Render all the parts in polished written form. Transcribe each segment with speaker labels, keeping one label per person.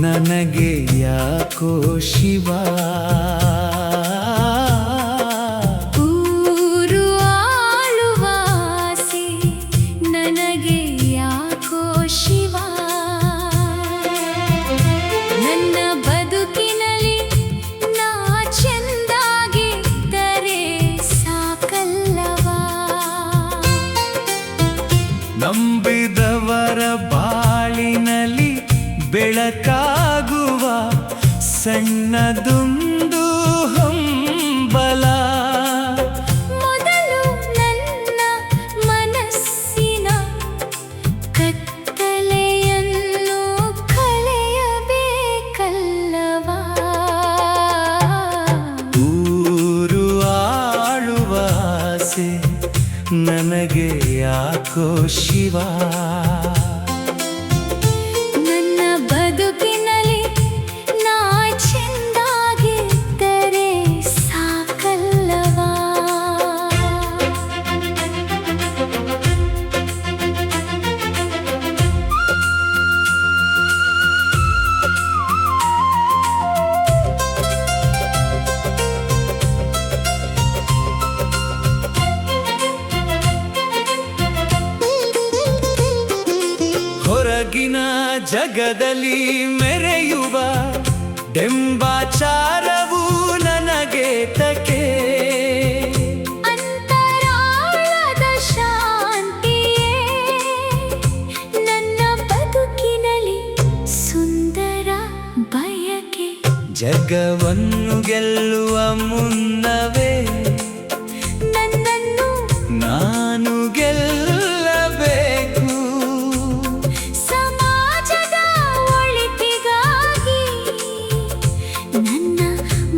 Speaker 1: ನನಗೆ ಯಾಕೋ ಶಿವ
Speaker 2: ಊರು ಆಳುವ ಆಸೆ ನನಗೆ ಯಾಕೋ ಶಿವ ನನ್ನ ಬದುಕಿನಲ್ಲಿ ನಾ ಚೆಂದಾಗಿದ್ದರೆ ಸಾಕಲ್ಲವಾ
Speaker 1: ನಂಬಿದವರ ಬಾಳಿನಲ್ಲಿ ಬೆಳಕಾಗುವ ಸಣ್ಣದೊಂದು ಹಂಬಲ
Speaker 2: ಮೊದಲು ನನ್ನ ಮನಸ್ಸಿನ ಕತ್ತಲೆಯನ್ನು ಕಳೆಯಬೇಕಲ್ಲವಾ
Speaker 1: ಊರು ಆಳುವ ಆಸೆ ನನಗೆ ಯಾಕೋ ಶಿವ ಹೊರಗಿನ ಜಗದಲ್ಲಿ ಮೆರೆಯುವ ಡೆಂಬಾಚಾರವು ನನಗೆ ತಕೆ
Speaker 2: ಅಂತರಾಳದ ಶಾಂತಿಯೇ ನನ್ನ ಬದುಕಿನಲ್ಲಿ ಸುಂದರ ಬಯಕೆ
Speaker 1: ಜಗವನ್ನು ಗೆಲ್ಲುವ ಮುನ್ನವೇ
Speaker 2: ನನ್ನನ್ನು
Speaker 1: ನಾನು ಗೆಲ್ಲಬೇಕು
Speaker 2: ಸಮಾಜದ ಒಳಿತಿಗಾಗಿ ನನ್ನ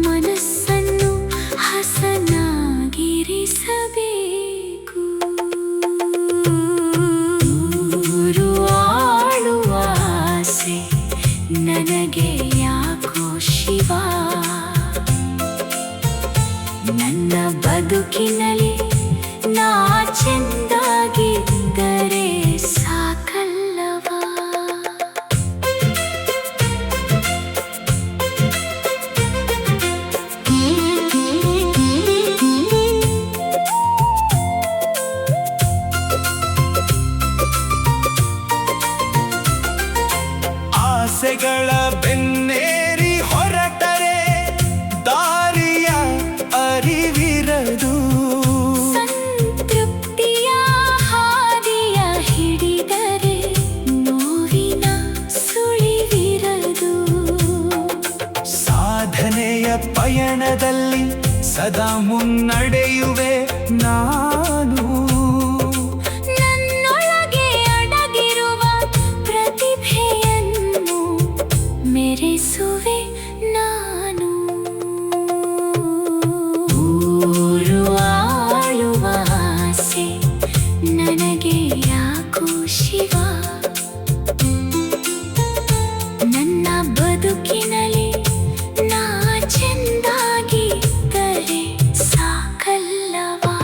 Speaker 2: ಮನಸ್ಸನ್ನು ಹಸನಾಗಿರಿಸಬೇಕು ಊರು ಆಳುವ ಆಸೆ ನನಗೆ ಯಾಕೋ ಶಿವ ನನ್ನ ಬದುಕಿನಲ್ಲಿ ನಾ ಚೆಂದಾಗಿದ್ದರೆ ಸಾಕಲ್ಲವಾ
Speaker 1: ಆಸೆಗಳ ಬೆನ್ನೇರಿ ಹೊರಟರೆ ದಾರಿಯ ಅರಿವಿರದು
Speaker 2: ಸಂತೃಪ್ತಿಯ ಹಾದಿಯ ಹಿಡಿದರೆ ನೋವಿನ ಸುಳಿವಿರದು
Speaker 1: ಸಾಧನೆಯ ಪಯಣದಲ್ಲಿ ಸದಾ ಮುನ್ನಡೆಯುವೆ ನಾನು
Speaker 2: ನನ್ನೊಳಗೆ ಅಡಗಿರುವ ಪ್ರತಿಭೆಯನ್ನು ಮೆರೆಸುವೆ ನಾನು ಊರು ಆಳುವ ಆಸೆ ನನಗೆ ಯಾಕೋ ಶಿವ ನನ್ನ ಬದುಕಿನಲ್ಲಿ ನಾ ಚೆಂದಾಗಿದ್ದರೆ ಸಾಕಲ್ಲವಾ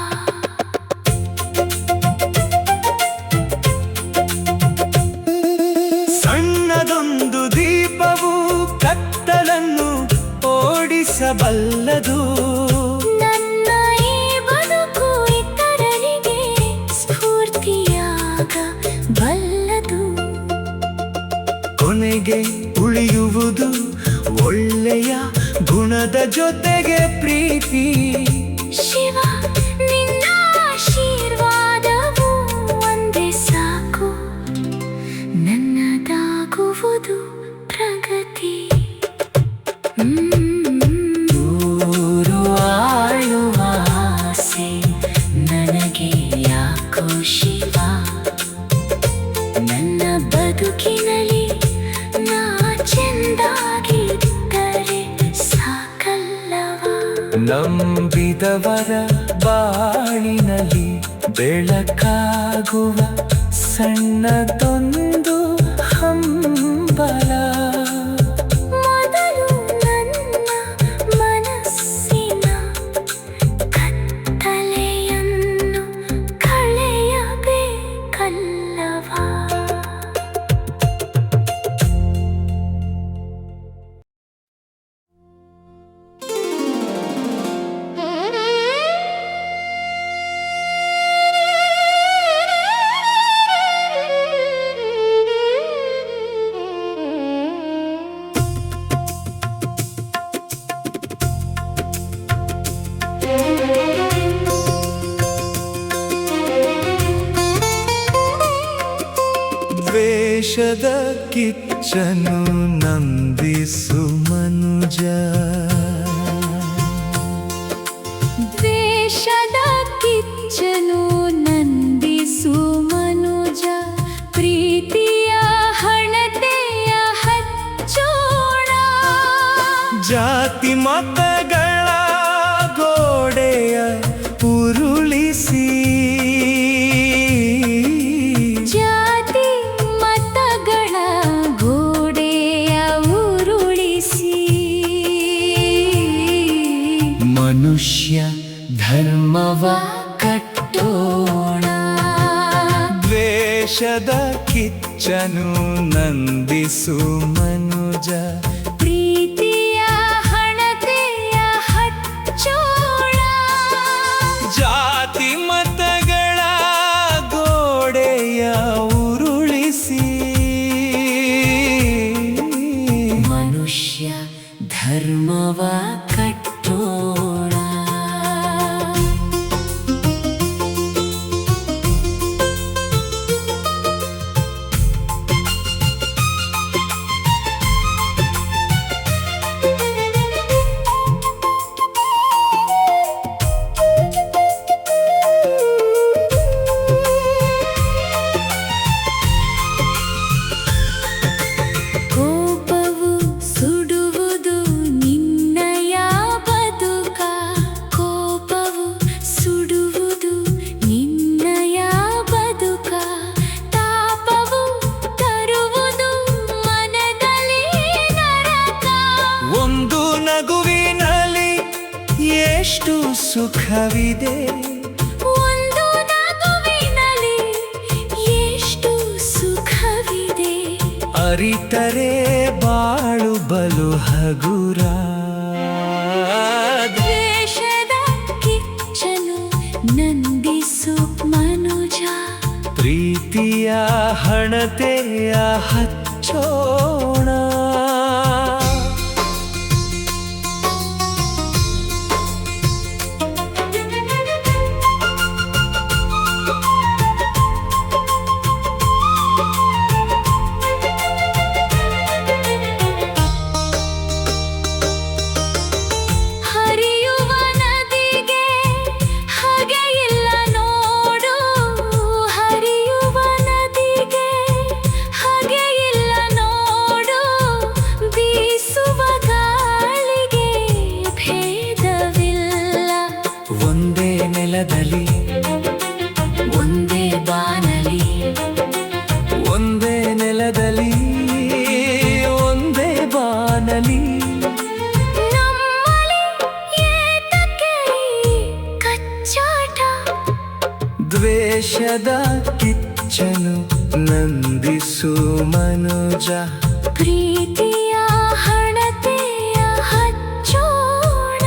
Speaker 1: ಸಣ್ಣದೊಂದು ದೀಪವು ಕತ್ತಲನ್ನು ಓಡಿಸಬಲ್ಲದು
Speaker 2: ನನ್ನ ಈ ಬದುಕು ಇತರರಿಗೆ ಸ್ಫೂರ್ತಿಯಾಗಬಲ್ಲದು
Speaker 1: ಕೊನೆಗೆ ಉಳಿಯುವುದು ಒಳ್ಳೆಯ ಗುಣದ ಜೊತೆಗೆ ಪ್ರೀತಿ
Speaker 2: ಶಿವ ನಿನ್ನ ಆಶೀರ್ವಾದವು ಒಂದೇ ಸಾಕು ನನ್ನದಾಗುವುದು ಪ್ರಗತಿ ಊರು ಆಳುವ ಆಸೆ ನನಗೆ ಯಾಕೋ ಶಿವ ನನ್ನ ಬದುಕಿನಲ್ಲಿ ನಾ ಚೆಂದಾಗಿದ್ದರೆ ಸಾಕಲ್ಲವಾ
Speaker 1: ನಂಬಿದವರ ಬಾಳಿನಲ್ಲಿ ಬೆಳಕಾಗುವ ಸಣ್ಣದೊಂದು ಹಂಬಲ
Speaker 2: ಮೊದಲು ನನ್ನ ಮನಸ್ಸಿನ ಕತ್ತಲೆಯನ್ನು ಕಳೆಯಬೇಕಲ್ಲವಾ
Speaker 1: ದ್ವೇಷದ ಕಿಚ್ಚನು ನಂದಿಸು ಮನುಜ.
Speaker 2: ದ್ವೇಷದ ಕಿಚ್ಚನು ನಂದಿಸು ಮನುಜ, ಪ್ರೀತಿಯ ಹಣತೆಯ ಹಚ್ಚೋಣ.
Speaker 1: ಜಾತಿ ಮತಗಳ ಗೋಡೆಯ ಉರುಳಿಸಿ,
Speaker 2: ಜಾತಿ ಮತಗಳ ಗೋಡೆಯ ಉರುಳಿಸಿ,
Speaker 1: ಮನುಷ್ಯ ಧರ್ಮವ ಕಟ್ಟೋಣ. ದ್ವೇಷದ ಕಿಚ್ಚನು ನಂದಿಸು ಮನುಜ,
Speaker 2: ಪ್ರೀತಿಯ ಹಣತೆಯ ಹಚ್ಚೋಣ.
Speaker 1: ಜಾತಿ ಮತಗಳ ಗೋಡೆಯ ಉರುಳಿಸಿ,
Speaker 2: ಮನುಷ್ಯ ಧರ್ಮವ ಕಟ್ಟೋಣ. ಕೋಪವು ಸುಡುವುದು ನಿನ್ನಯ ಬದುಕ, ಕೋಪವು ಸುಡುವುದು ನಿನ್ನಯ ಬದುಕ. ತಾಪವು ತರುವುದು ಮನದಲ್ಲಿ ನರಕ.
Speaker 1: ಒಂದು ನಗುವಿನಲ್ಲಿ ಎಷ್ಟು ಸುಖವಿದೆ,
Speaker 2: ಒಂದು ನಗುವಿನಲ್ಲಿ ಎಷ್ಟು ಸುಖವಿದೆ.
Speaker 1: ಅರಿತರೆ ಬಾಳು ಬಲು ಹಗುರ.
Speaker 2: ದ್ವೇಷದ ಕಿಚ್ಚನು ನಂದಿಸು ಮನುಜ,
Speaker 1: ಪ್ರೀತಿಯ ಹಣತೆಯ ಹಚ್ಚೋಣ.
Speaker 2: ಹರಿಯುವ ನದಿಗೆ ಹಗೆಯಿಲ್ಲ ನೋಡು, ಹರಿಯುವ ನದಿಗೆ ಹಗೆಯಿಲ್ಲ ನೋಡು. ಬೀಸುವ ಗಾಳಿಗೆ ಭೇದವಿಲ್ಲ.
Speaker 1: ಒಂದೇ ನೆಲದಲ್ಲಿ
Speaker 2: ಒಂದೇ ಬಾನಲಿ,
Speaker 1: ಒಂದೇ ನೆಲದಲ್ಲಿ ಒಂದೇ ಬಾನಲಿ.
Speaker 2: ನಮ್ಮಲ್ಲಿ ಏತಕ್ಕೆ ಈ ಕಚ್ಚಾಟ.
Speaker 1: ದ್ವೇಷದ ಕಿಚ್ಚನು ನಂದಿಸು ಮನುಜ,
Speaker 2: ಪ್ರೀತಿಯ ಹಣತೆಯ ಹಚ್ಚೋಣ.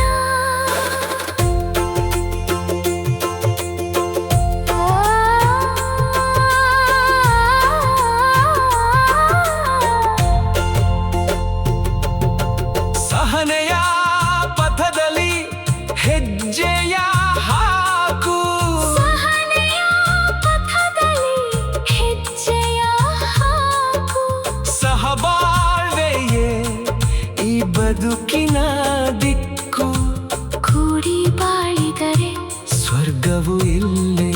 Speaker 1: ಸಹನೆಯ ಪಥದಲ್ಲಿ ಹೆಜ್ಜೆಯ ಹಾಕು.
Speaker 2: ಸಹನೆಯ ಪಥದಲ್ಲಿ ಹೆಜ್ಜೆಯ ಹಾಕು.
Speaker 1: ಸಹಬಾಳ್ವೆಯೇ ಈ ಬದುಕಿನ ದಿಕ್ಕು.
Speaker 2: ಕೂಡಿ ಬಾಳಿದರೆ
Speaker 1: ಸ್ವರ್ಗವು ಇಲ್ಲೇ,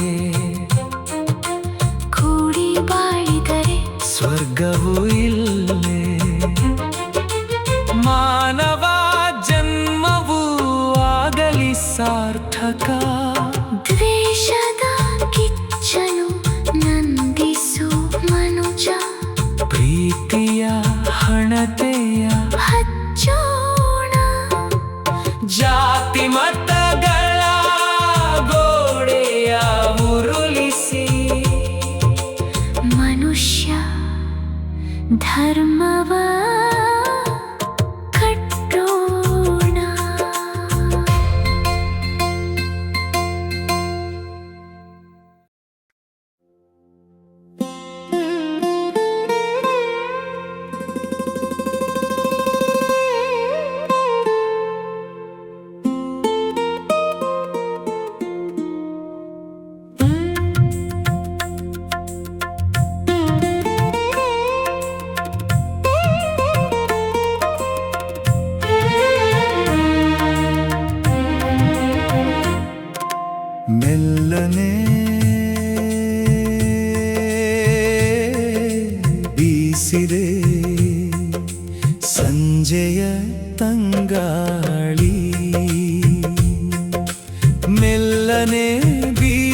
Speaker 2: ಕೂಡಿ ಬಾಳಿದರೆ
Speaker 1: ಸ್ವರ್ಗವು ಇಲ್ಲೇ. ಮಾನವ ಜನ್ಮವು ಆಗಲಿ ಸಾರ್ಥಕ.
Speaker 2: ದ್ವೇಷದ ಕಿಚ್ಚನು ನಂದಿಸು ಮನುಜ,
Speaker 1: ಪ್ರೀತಿಯ ಹಣತೆಯ
Speaker 2: ಹಚ್ಚೋಣ.
Speaker 1: ಜಾತಿ ಮತಗಳ ಗೋಡೆಯ ಉರುಳಿಸಿ,
Speaker 2: ಮನುಷ್ಯ ಧರ್ಮ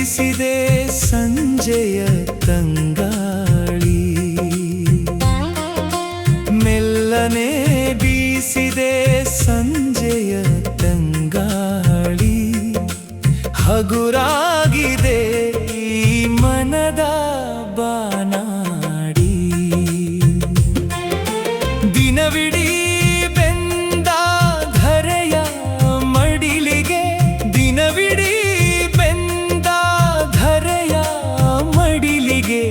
Speaker 1: ಬೀಸಿದೆ ಸಂಜೆಯ ತಂಗಾಳಿ, ಮೆಲ್ಲನೆ ಬೀಸಿದೆ ಸಂಜೆಯ ತಂಗಾಳಿ, ಹಗುರಾಗಿದೆ ಈ ಮನದ ಬಾನಾಡಿ. ದಿನವಿಡೀ ಬೆಂದ ಧರೆಯ ಮಡಿಲಿಗೆ, ದಿನವಿಡೀ ಬೆಂದ ಧರೆಯ ಮಡಿಲಿಗೆ,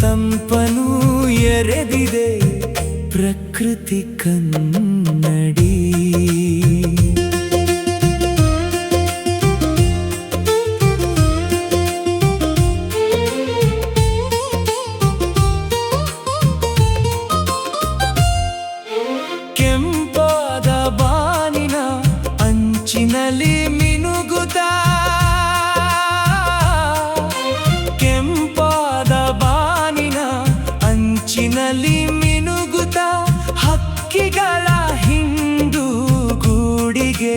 Speaker 1: ತಂಪನು ಎರೆದಿದೆ ಪ್ರಕೃತಿ ಕನ್ನಡಿ. ಕೆಂಪಾದ ಬಾನಿನ ಅಂಚಿನಲ್ಲಿ ಮಿನುಗುತ್ತಾ, ಕೆಂಪಾದ ಬಾನಿನ ಅಂಚಿನಲ್ಲಿ ಮಿನುಗುತ್ತಾ, ಹಕ್ಕಿಗಳ ಹಿಂಡು ಗೂಡಿಗೆ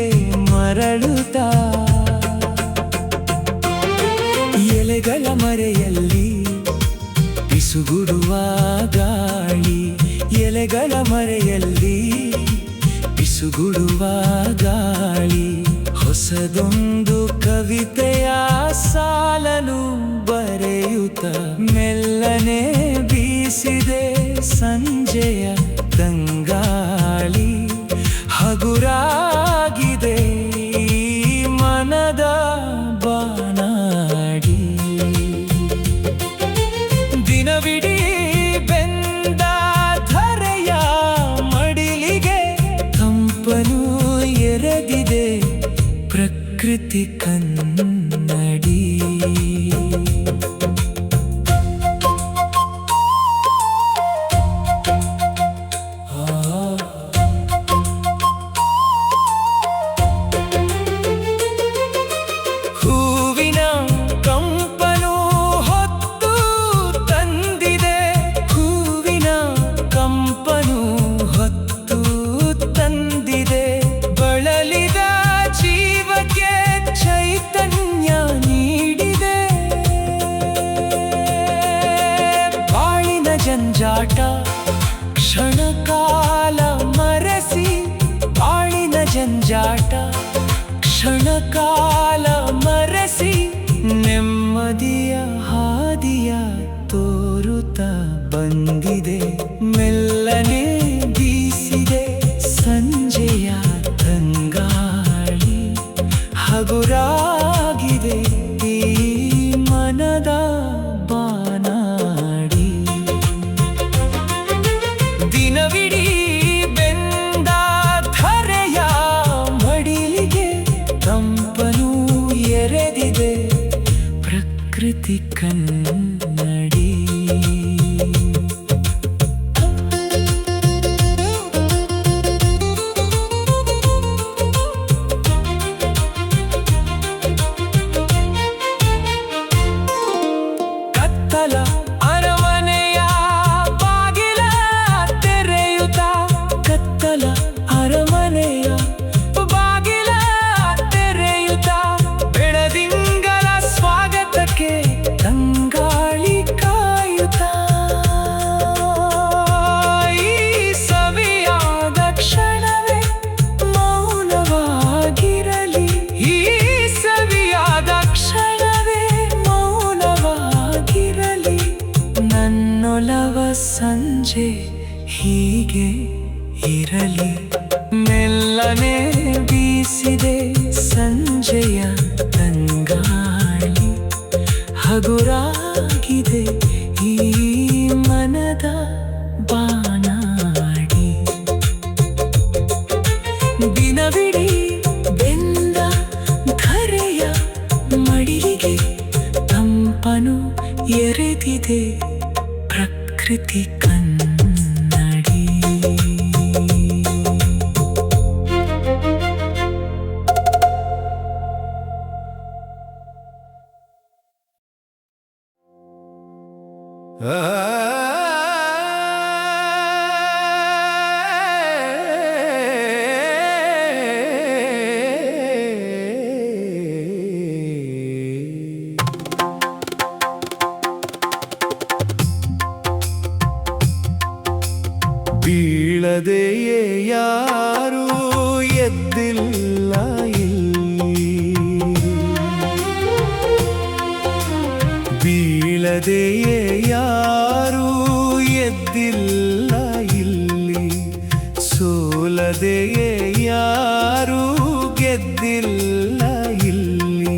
Speaker 1: ಮರಳುತ್ತಾ, ಎಲೆಗಳ ಮರೆಯಲ್ಲಿ ಪಿಸುಗುಡುವ ಗಾಳಿ, ಎಲೆಗಳ ಮರೆಯಲ್ಲಿ ಪಿಸುಗುಡುವ ಗಾಳಿ, ಹೊಸದೊಂದು ಕವಿತೆಯ ಸಾಲನು ಬರೆಯುತ್ತ, ಮೆಲ್ಲನೆ ಬೀಸಿದೆ ಸಂಜೆಯ ತಂಗಾಳಿ, ಹಗುರಾಗಿದೆ ಈ ಮನದ ಬಾನಾಡಿ. ದಿನವಿಡೀ ಬೆಂದ ಧರೆಯ ಮಡಿಲಿಗೆ, ತಂಪನು ಎರೆದಿದೆ ಪ್ರಕೃತಿ ಕನ್ನಡಿ. ಹೂವಿನ ಕಂಪನು ಹೊತ್ತು ತಂದಿದೆ, ಹೂವಿನ ಕಂಪನು ಹೊತ್ತು ತಂದಿದೆ, ಬಳಲಿದ ಜೀವಕ್ಕೆ ಚೈತನ್ಯ ನೀಡಿದೆ. ಬಾಳಿನ ಜಂಜಾಟ ಕ್ಷಣಕಾಲ ಮರೆಸಿ, ಬಾಳಿನ ಜಂಜಾಟ ಕ್ಷಣಕಾಲ ಮರೆಸಿ, ನೆಮ್ಮದಿಯ ಹಾದಿಯ ತೋರುತ್ತ ಬಂದಿದೆ, ಮೆಲ್ಲನೆ ಬೀಸಿದೆ ಸಂಜೆಯ ತಂಗಾಳಿ, ಹಗುರಾಗಿದೆ ಈ ಮನದ ಬಾನಾಡಿ. ದಿನವಿಡೀ ಬೆಂದ ಧರೆಯ ಮಡಿಲಿಗೆ, ತಂಪನು ಎರೆದಿದೆ ಪ್ರಕೃತಿ ಕನ್ನಡಿ. ಕತ್ತಲ ಅರಮನೆಯ ಬಾಗಿಲ ತೆರೆಯುತ್ತ, ಕತ್ತಲ ಅರಮನೆಯ ಬಾಗಿಲ ತೆರೆಯುತ್ತ, ಬೆಳದಿಂಗಳ ಸ್ವಾಗತಕ್ಕೆ ತಂಗಾಳಿ ಕಾಯುತ್ತ, ಈ ಸವಿಯಾದ ಕ್ಷಣವೇ ಮೌನವಾಗಿರಲಿ, ಈ ಸವಿಯಾದ ಕ್ಷಣವೇ ಮೌನವಾಗಿರಲಿ, ನನ್ನೊಲವ ಸಂಜೆ ಹೀಗೆ ಇರಲಿ, ಮೆಲ್ಲನೆ ಬೀಸಿದೆ ಸಂಜೆಯ ತಂಗಾಳಿ, ಹಗುರಾಗಿದೆ ಈ ಮನದ ಬಾನಾಡಿ. ದಿನವಿಡೀ ಬೆಂದ ಧರೆಯ ಮಡಿಲಿಗೆ, ತಂಪನು ಎರೆದಿದೆ ಪ್ರಕೃತಿ ಕನ್ನಡಿ.
Speaker 3: ಬೀಳದೆಯೇ ಯಾರೂ ಎದ್ದಿಲ್ಲ ಇಲ್ಲಿ, ಬೀಳದೆಯೇ ಯಾರೂ ಎದ್ದಿಲ್ಲ ಇಲ್ಲಿ, ಸೋಲದೆಯೇ ಯಾರೂ ಗೆದ್ದಿಲ್ಲ ಇಲ್ಲಿ.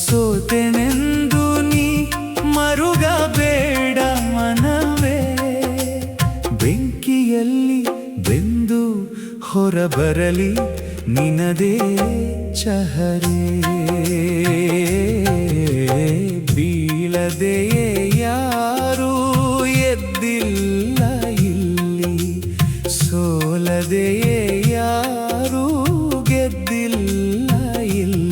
Speaker 3: ಸೋತೆನೆಂದು ನೀ ಮರುಗಬೇಡ ಮನವೇ, ಬೆಂಕಿಯಲ್ಲಿ ಬೆಂದು ಹೊರಬರಲಿ ನಿನದೇ ಚಹರೆ. ಬೀಳದೆಯೇ ಯಾರೂ ಎದ್ದಿಲ್ಲ ಇಲ್ಲಿ, ಸೋಲದೆಯೇ ಯಾರೂ ಗೆದ್ದಿಲ್ಲ ಇಲ್ಲಿ.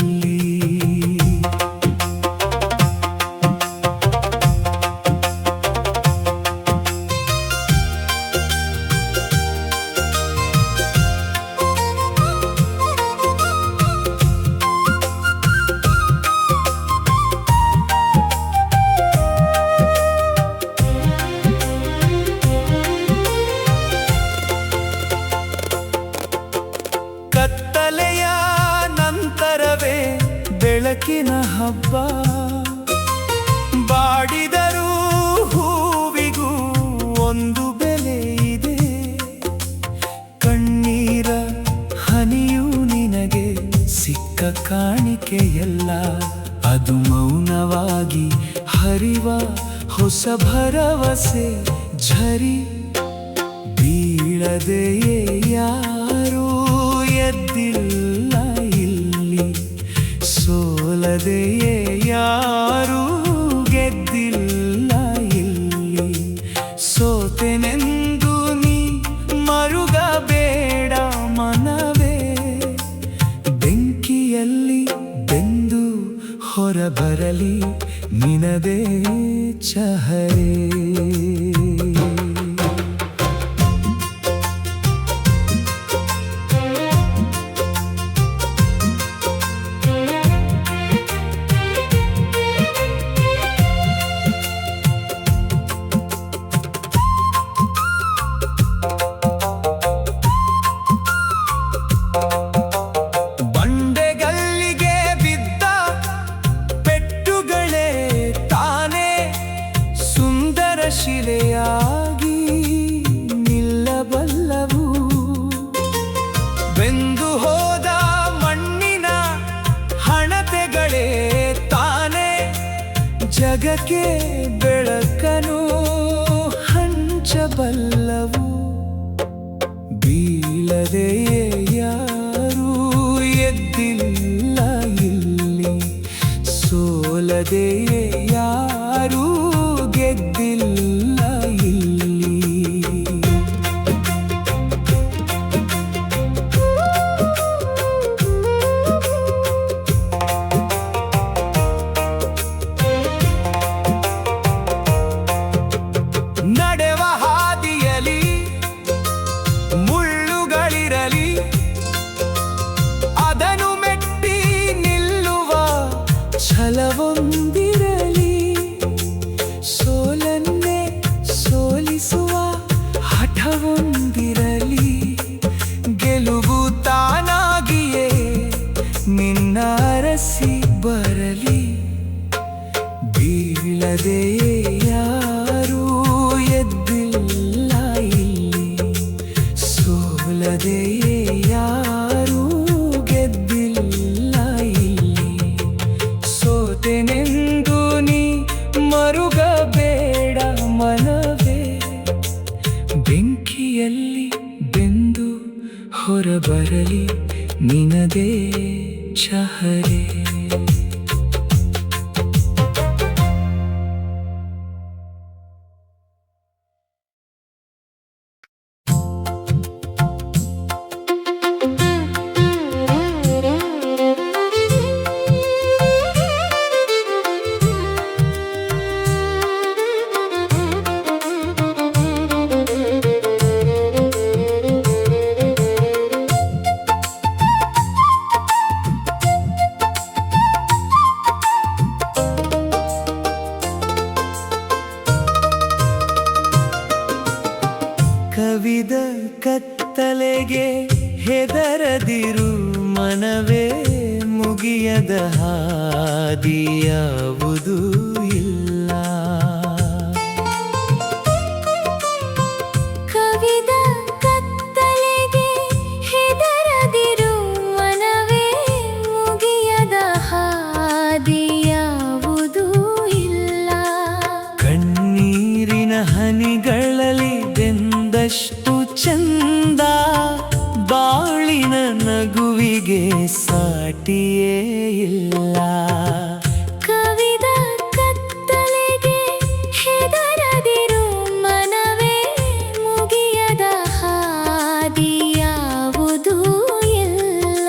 Speaker 3: ಕತ್ತಲೆಯ ನಂತರವೇ ಬೆಳಕಿನ ಹಬ್ಬ, ಬಾಡಿದರೂ ಹೂವಿಗೂ ಒಂದು ಬೆಲೆ ಇದೆ. ಕಣ್ಣೀರ ಹನಿಯು ನಿನಗೆ ಸಿಕ್ಕ ಕಾಣಿಕೆಯಲ್ಲ, ಅದು ಮೌನವಾಗಿ ಹರಿವ ಹೊಸ ಭರವಸೆ ಝರಿ. ಬೀಳದೆಯೇ ಯಾರೂ ಎದ್ದಿಲ್ಲ ಇಲ್ಲಿ, ಸೋಲದೆಯೇ ಯಾರೂ ಗೆದ್ದಿಲ್ಲ ಇಲ್ಲಿ. ಸೋತೆನೆಂದು ನೀ ಮರುಗಬೇಡ ಮನವೇ, ಬೆಂಕಿಯಲ್ಲಿ ಬೆಂದು ಹೊರಬರಲಿ ನಿನದೇ ಚಹರೆ. ಬಂಡೆಗಲ್ಲಿಗೆ ಬಿದ್ದ ಪೆಟ್ಟುಗಳೇ ತಾನೇ ಸುಂದರ ಶಿಲೆಯಾಗಿ ನಿಲ್ಲಬಲ್ಲವು. ಬೆಂದು ಹೋದ ಮಣ್ಣಿನ ಹಣತೆಗಳೇ ತಾನೇ ಜಗಕ್ಕೆ ಬೆಳಕನ್ನು ಹಂಚಬಲ್ಲವು. ಬೀಳದೆಯೇ ಯಾರೂ ಎದ್ದಿಲ್ಲ ಇಲ್ಲಿ, ಸೋಲದೆಯೇ ಯಾರೂ ಗೆದ್ದಿಲ್ಲ ಇಲ್ಲಿ. ನಡೆವ ಹಾದಿಯಲಿ ಮುಳ್ಳುಗಳಿರಲಿ, ಅದನ್ನು ಮೆಟ್ಟಿ ನಿಲ್ಲುವ ಛಲವೊಂದಿರಲಿ. ಸೋಲನ್ನೇ ಸೋಲಿಸುವ ಹಠವೊಂದಿರಲಿ, ಗೆಲುವು ತಾನಾಗಿಯೇ ನಿನ್ನ ಅರಸಿ ಬರಲಿ. ಬೀಳದೆಯೇ ಯಾರೂ ಎದ್ದಿಲ್ಲ ಇಲ್ಲಿ, ಸೋಲದೆಯೇ ಯಾರೂ ಗೆದ್ದಿಲ್ಲ ಇಲ್ಲಿ. ಸೋತೆನೆಂದು ನೀ ಮರುಗಬೇಡ ಮನವೇ, ಬೆಂಕಿಯಲ್ಲಿ ಬೆಂದು ಹೊರಬರಲಿ ನಿನದೇ ಚಹರೆ. ಕತ್ತಲೆಗೆ ಹೆದರದಿರು ಮನವೇ, ಮುಗಿಯದ ಹಾದಿಯಾವುದೂ ಇಲ್ಲ.
Speaker 2: ಕವಿದ ಕತ್ತಲೆಗೆ ಹೆದರದಿರು ಮನವೇ, ಮುಗಿಯದ ಹಾದಿಯಾವುದೂ ಇಲ್ಲ.
Speaker 3: ಕಣ್ಣೀರಿನ ಹನಿಗಳಲ್ಲಿ ಬೆಂದಷ್ಟು ಚಂದ, ಬಾಳಿನ ನಗುವಿಗೆ ಸಾಟಿಯೇ ಇಲ್ಲ.
Speaker 2: ಕವಿದ ಕತ್ತಲೆಗೆ ಹೆದರದಿರು ಮನವೇ, ಮುಗಿಯದ ಹಾದಿಯಾವುದೂ ಇಲ್ಲ.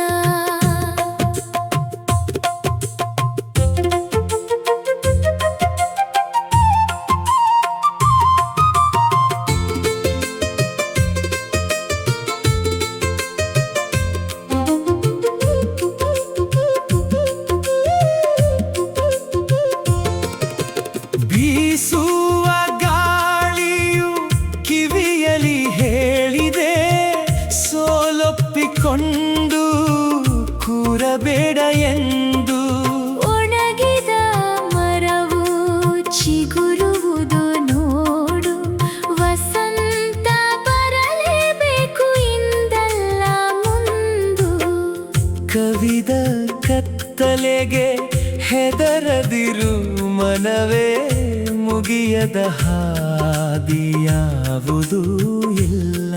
Speaker 3: ಬೀಸುವ ಗಾಳಿಯು ಕಿವಿಯಲಿ ಹೇಳಿದೆ, ಸೋಲೊಪ್ಪಿಕೊಂಡು ಕೂರಬೇಡ ಎಂದು.
Speaker 2: ಒಣಗಿದ ಮರವು ಚಿಗುರುವುದು ನೋಡು, ವಸಂತ ಬರಲೇಬೇಕು ಇಂದಲ್ಲ ಮುಂದು.
Speaker 3: ಕವಿದ ಕತ್ತಲೆಗೆ ಹೆದರದಿರು ಮನವೇ, ಮುಗಿಯದ ಹಾದಿಯಾವುದೂ ಇಲ್ಲ.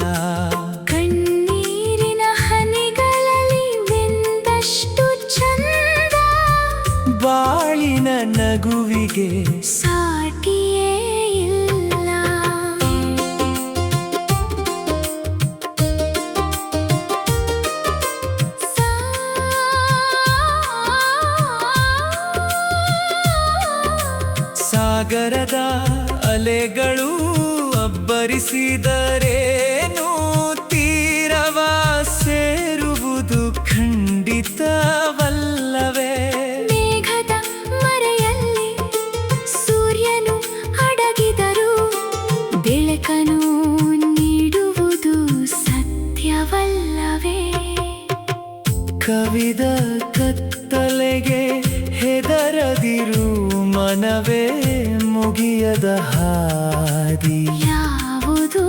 Speaker 2: ಕಣ್ಣೀರಿನ ಹನಿಗಳಲ್ಲಿ ಬೆಂದಷ್ಟು ಚಂದ,
Speaker 3: ಬಾಳಿನ ನಗುವಿಗೆ
Speaker 2: ಸಾಟಿಯೇ ಇಲ್ಲ.
Speaker 3: ಸಾಗರದ ಅಲೆಗಳು ಅಬ್ಬರಿಸಿದರೇನು, ತೀರವ ಸೇರುವುದು ಖಂಡಿತವಲ್ಲವೇ.
Speaker 2: ಮೇಘದ ಮರೆಯಲ್ಲಿ ಸೂರ್ಯನು ಅಡಗಿದರು, ಬೆಳಕನು ನೀಡುವುದು ಸತ್ಯವಲ್ಲವೇ.
Speaker 3: ಕವಿದ ಕತ್ತಲೆಗೆ ಹೆದರದಿರು ಮನವೇ, ಮುಗಿಯದ ಹಾದಿ
Speaker 2: ಯಾವುದೂ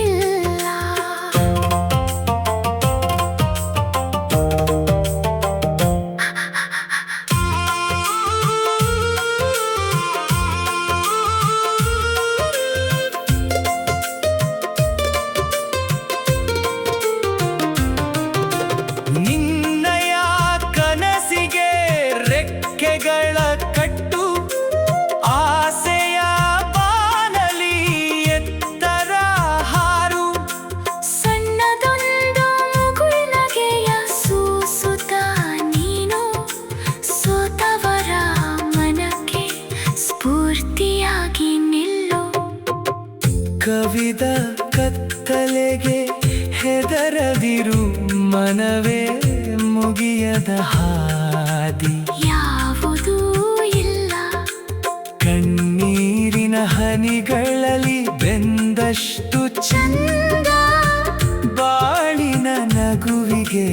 Speaker 2: ಇಲ್ಲ.
Speaker 3: ನಿನ್ನಯ ಕನಸಿಗೆ ರೆಕ್ಕೆಗಳ ಕಟ್ಟು, ಆಸೆಯ ಬಾನಲಿ ಎತ್ತರ ಹಾರು.
Speaker 2: ಸಣ್ಣದೊಂದು ಮುಗುಳ್ನಗೆಯ ಸೂಸುತ್ತ ನೀನು, ಸೋತವರ ಮನಕ್ಕೆ ಸ್ಫೂರ್ತಿಯಾಗಿ ನಿಲ್ಲು.
Speaker 3: ಕವಿದ ಕತ್ತಲೆಗೆ ಹೆದರದಿರು ಮನವೇ, ಮುಗಿಯದ ಹಾದಿ
Speaker 2: ಯಾವುದೂ ಇಲ್ಲ.
Speaker 3: ಕಣ್ಣೀರಿನ ಹನಿಗಳಲ್ಲಿ ಬೆಂದಷ್ಟು ಚಂದ, ಬಾಳಿನ ನಗುವಿಗೆ